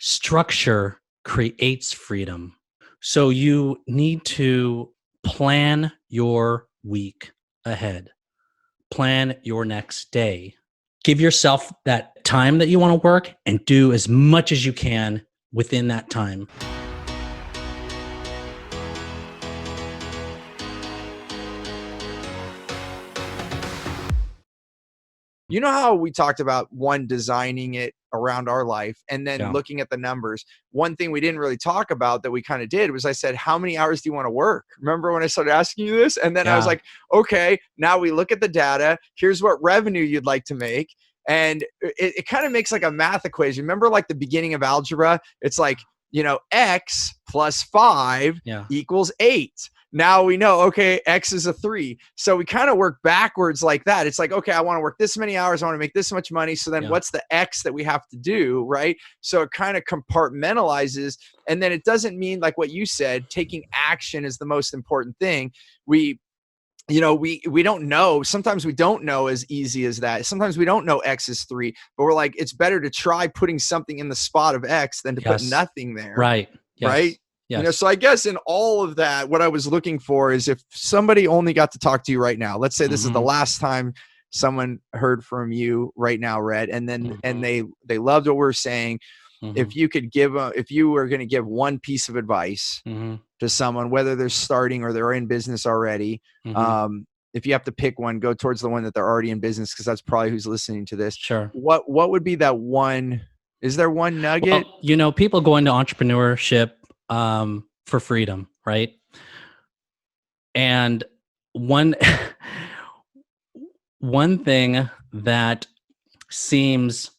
structure creates freedom. So you need to plan your week ahead, plan your next day. Give yourself that time that you want to work and do as much as you can within that time. You know how we talked about designing it around our life and then looking at the numbers. One thing we didn't really talk about that we kind of did was I said, how many hours do you want to work? Remember when I started asking you this? And then I was like, okay, now we look at the data. Here's what revenue you'd like to make. And it kind of makes like a math equation. Remember like the beginning of algebra? It's like, X plus 5 equals 8. Now we know, okay, X is a 3. So we kind of work backwards like that. It's like, okay, I want to work this many hours. I want to make this much money. So then what's the X that we have to do, right? So it kind of compartmentalizes. And then it doesn't mean like what you said, taking action is the most important thing. We don't know. Sometimes we don't know as easy as that. Sometimes we don't know X is 3, but we're like, it's better to try putting something in the spot of X than to put nothing there. Right. Yes. Right. Yes. So I guess in all of that, what I was looking for is if somebody only got to talk to you right now, let's say this is the last time someone heard from you right now, Rhett, and then and they loved what we're saying. If you could if you were going to give one piece of advice to someone, whether they're starting or they're in business already, if you have to pick one, go towards the one that they're already in business, because that's probably who's listening to this. Sure. What would be that one? Is there one nugget? Well, people go into entrepreneurship for freedom, right? And one thing that seems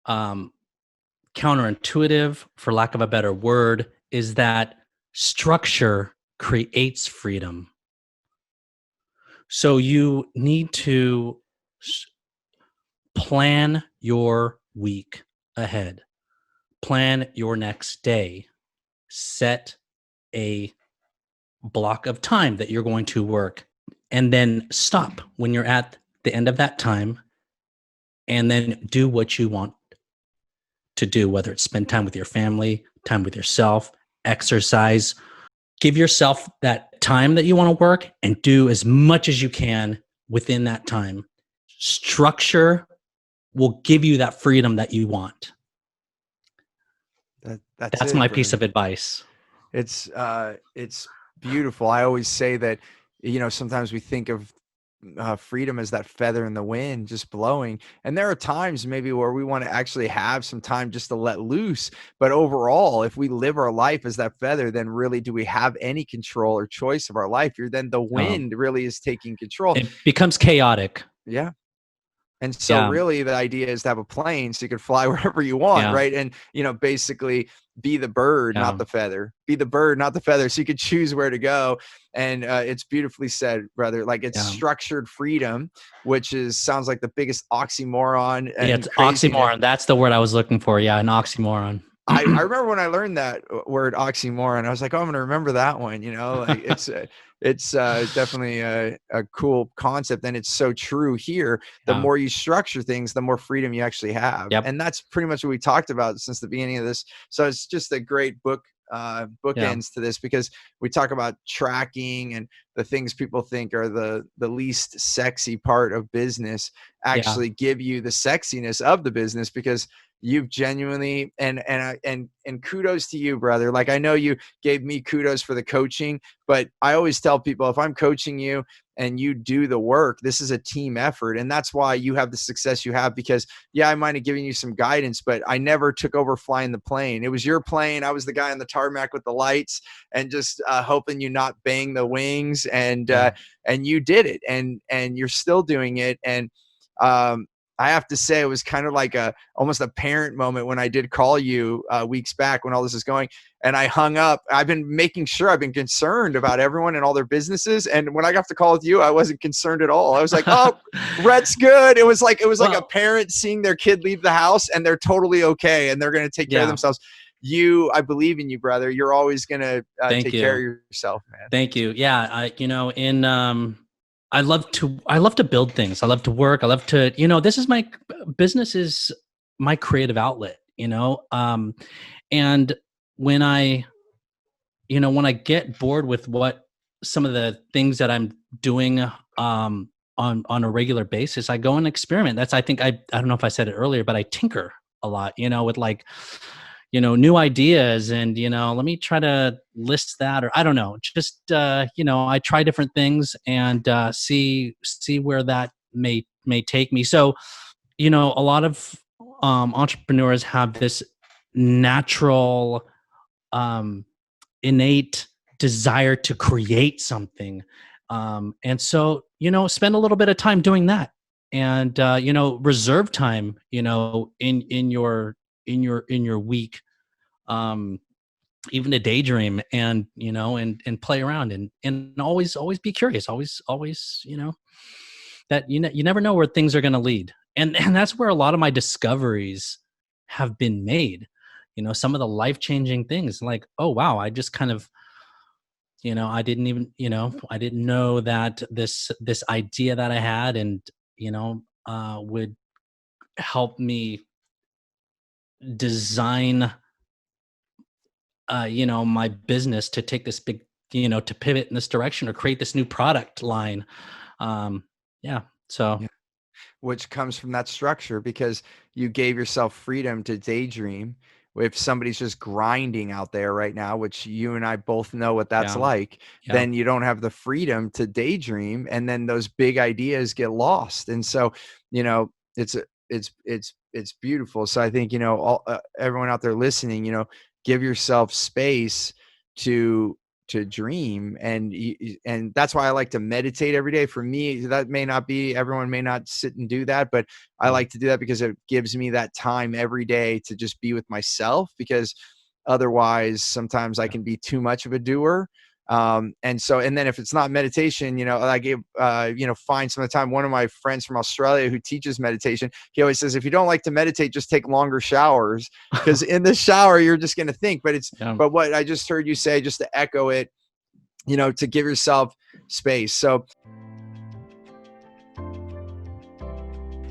counterintuitive, for lack of a better word, is that structure creates freedom. So you need to plan your week ahead. Plan your next day. Set a block of time that you're going to work, and then stop when you're at the end of that time, and then do what you want to do, whether it's spend time with your family, time with yourself, exercise. Give yourself that time that you want to work and do as much as you can within that time. Structure will give you that freedom that you want. That's my piece of advice. It's beautiful. I always say that, sometimes we think of freedom as that feather in the wind just blowing. And there are times maybe where we want to actually have some time just to let loose. But overall, if we live our life as that feather, then really do we have any control or choice of our life? Then the wind really is taking control. It becomes chaotic. Yeah. And so really the idea is to have a plane so you can fly wherever you want, right? And, basically be the bird, not the feather. Be the bird, not the feather. So you could choose where to go. And it's beautifully said, brother. Like it's structured freedom, which sounds like the biggest oxymoron. And it's oxymoron. That's the word I was looking for. Yeah, an oxymoron. I remember when I learned that word oxymoron, I was like, oh, I'm going to remember that one. Like it's definitely a cool concept. And it's so true here. The more you structure things, the more freedom you actually have. And that's pretty much what we talked about since the beginning of this. So it's just a great bookends to this, because we talk about tracking and the things people think are the least sexy part of business actually give you the sexiness of the business, because you've genuinely and kudos to you, brother. Like I know you gave me kudos for the coaching, but I always tell people if I'm coaching you and you do the work, this is a team effort. And that's why you have the success you have, because I might have given you some guidance, but I never took over flying the plane. It was your plane. I was the guy on the tarmac with the lights and just hoping you not bang the wings, and you did it, and you're still doing it. And I have to say it was kind of like almost a parent moment when I did call you weeks back when all this is going, and I hung up. I've been making sure, I've been concerned about everyone and all their businesses. And when I got to call with you, I wasn't concerned at all. I was like, oh, Rhett's good. It was like a parent seeing their kid leave the house and they're totally okay and they're going to take care of themselves. I believe in you, brother. You're always going to take care of yourself, man. Thank you. Yeah. I love to build things. I love to work. I love to, this is business is my creative outlet. And when I get bored with what some of the things that I'm doing on a regular basis, I go and experiment. That's, I think, I don't know if I said it earlier, but I tinker a lot, with like, new ideas, and, let me try to list that, or I don't know, just, I try different things and see where that may take me. So, a lot of entrepreneurs have this natural, innate desire to create something. And so, spend a little bit of time doing that, and, reserve time, in your week, even to daydream, and, and play around, and always be curious, always, that you never know where things are going to lead. And that's where a lot of my discoveries have been made. Some of the life-changing things, like, oh wow, I just kind of, I didn't even, I didn't know that this idea that I had, and, would help me design, my business to take this big, to pivot in this direction, or create this new product line. Yeah. So. Yeah. Which comes from that structure, because you gave yourself freedom to daydream. If somebody's just grinding out there right now, which you and I both know what that's like, then you don't have the freedom to daydream, and then those big ideas get lost. And so, it's beautiful. So I think, everyone out there listening, give yourself space to dream. And that's why I like to meditate every day. For me, that may not be, everyone may not sit and do that, but I like to do that because it gives me that time every day to just be with myself, because otherwise sometimes I can be too much of a doer. And then if it's not meditation, I give, find some of the time. One of my friends from Australia who teaches meditation, he always says, if you don't like to meditate, just take longer showers, because in the shower, you're just going to think. But what I just heard you say, just to echo it, to give yourself space. So,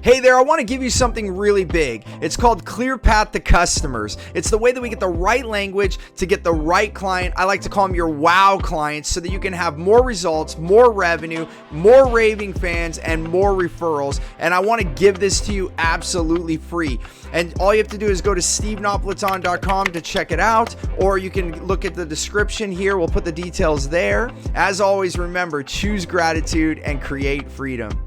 hey there, I want to give you something really big. It's called Clear Path to Customers. It's the way that we get the right language to get the right client. I like to call them your wow clients, so that you can have more results, more revenue, more raving fans, and more referrals. And I want to give this to you absolutely free. And all you have to do is go to stevenapolitan.com to check it out, or you can look at the description here. We'll put the details there. As always, remember, choose gratitude and create freedom.